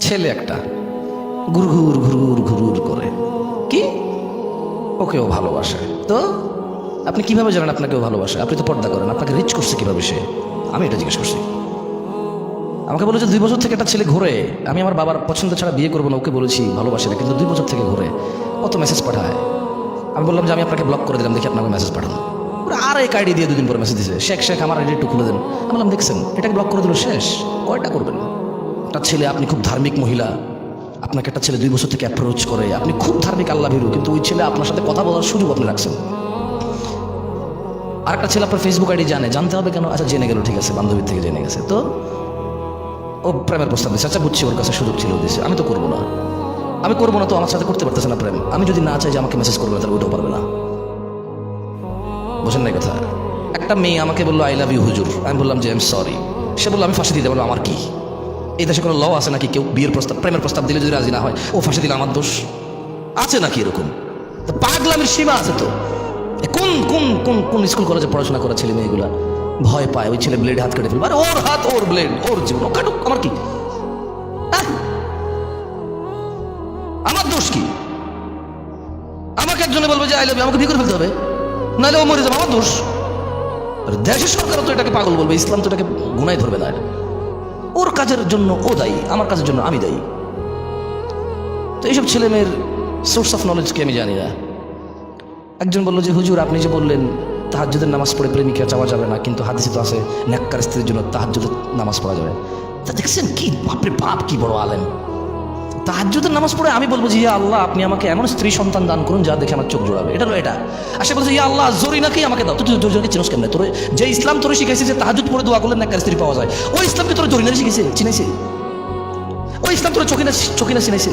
ছেলে একটা ঘুরঘুর ঘুরঘুর ঘুরঘুর করে কি ওকেও ভালোবাসে। তো আপনি কিভাবে জানেন আপনাকেও ভালোবাসে? আপনি তো পর্দা করেন, আপনাকে রিচ করছে কিভাবে সে? আমি এটা জিজ্ঞেস করছি। আমাকে বলে যে 2 বছর থেকে একটা ছেলে ঘুরে, আমি আমার বাবার পছন্দ ছাড়া বিয়ে করবো না, ওকে বলেছি ভালোবাসি না, কিন্তু 2 বছর থেকে ঘুরে কত মেসেজ পাঠায়। আমি বললাম যে আমি আপনাকে ব্লক করে দিলাম, দেখি আপনাকে মেসেজ পাঠান। ওরা আর এক আইডি দিয়ে 2 দিন পরে মেসেজ দিয়েছে, শেখ শেখ আমার আইডি একটু খুলে দেন। আমি বললাম দেখছেন, এটাকে ব্লক করে দিল, শেষ। কয়টা করবেন? একটা ছেলে, আপনি খুব ধার্মিক মহিলা, আপনাকে একটা ছেলে 2 বছর থেকে অ্যাপ্রোচ করে, আপনি খুব ধার্মিক আল্লাহ ভীরু, কিন্তু ওই ছেলে আপনার সাথে কথা বলার সুযোগ আপনি রাখছেন। আর একটা ছেলে আপনার ফেসবুক আইডি জানতে হবে কেন? আচ্ছা জেনে গেল, ঠিক আছে, বান্ধবীর থেকে জেনে গেছে, তো ও প্রেমের প্রস্তাব দিচ্ছে। আচ্ছা বুঝছি, ওর কাছে সুযোগ ছিল, দিচ্ছে। আমি তো করবো না, আমি করবো না, তো আমার সাথে করতে পারতেছে না প্রেম। আমি যদি না চাই যে আমাকে মেসেজ করবে না, তাহলে ওইটাও পারবে না। বোঝেন না কথা? একটা মেয়ে আমাকে বললো আই লাভ ইউ হুজুর, আমি বললাম যে আই এম সরি। সে বললো আমি ফাঁসি দিতে বলবো, আমার কি? এই দেশে কোনো ল আছে নাকি কেউ বিয়ের প্রস্তাব, প্রেমের প্রস্তাব দিলে যদি রাজি না হয় ও ফাঁসি দিলে আমার দোষ আছে নাকি? এরকম তো পাগলামির সীমা আছে তো। কোন কোন কোন কোন স্কুল কলেজে পড়াশোনা করা ছেলে মেয়েগুলা ভয় পায় ওই ছেলে ব্লেড হাত কেটে ফেলবে, আরে ওর হাত ওর ব্লেড ওর জীবন, ও কাটুক, আমার কি? আমার দোষ কি? আমাকে একজনে বলবে যে আই লাভ ইউ, আমাকে বিয়ে করে ফেলতে হবে, নাহলে ও মরে যাবে, আমার দোষ? দেশের সরকার তো এটাকে পাগল বলবে, ইসলাম তো এটাকে গুনায় ধরবে না। ওর কাজের জন্য ও দায়ী, আমার কাজের জন্য আমি দায়ী। তো এইসব ছেলে মেয়ের সোর্স অফ নলেজ কি আমি জানি না। একজন বললো যে হুজুর আপনি যে বললেন তাহাজ্জুদের নামাজ পড়ে প্রেমিকা চাওয়া যাবে না, কিন্তু হাদিসে তো আছে নেককার স্ত্রীর জন্য তাহাজ্জুদের নামাজ পড়া যাবে। তা দেখছেন কি বাপরে বাপ, কি বড় আলেম! তাহাজ্জুদের নামাজ পড়ে আমি বলবো যে ইয়া আল্লাহ আপনি আমাকে এমন স্ত্রী সন্তান দান করুন যা দেখে আমার চোখ জোড়াবে, এটা এটা। আর সে বলছে ইয়া আল্লাহ জরিনাকেই আমাকে দাও। তুই জরিনাকে চিনোস কেমনে? তোর যে ইসলাম তোরে শিখাইছে যে তাহাজ্জুদ পড়ে দোয়া করলে নেককার স্ত্রী পাওয়া যায়, ওই ইসলামকে তোর জরিনারে শিখেছে, চিনাইছে? ওই ইসলাম তোর চোখে না চিনাইছে?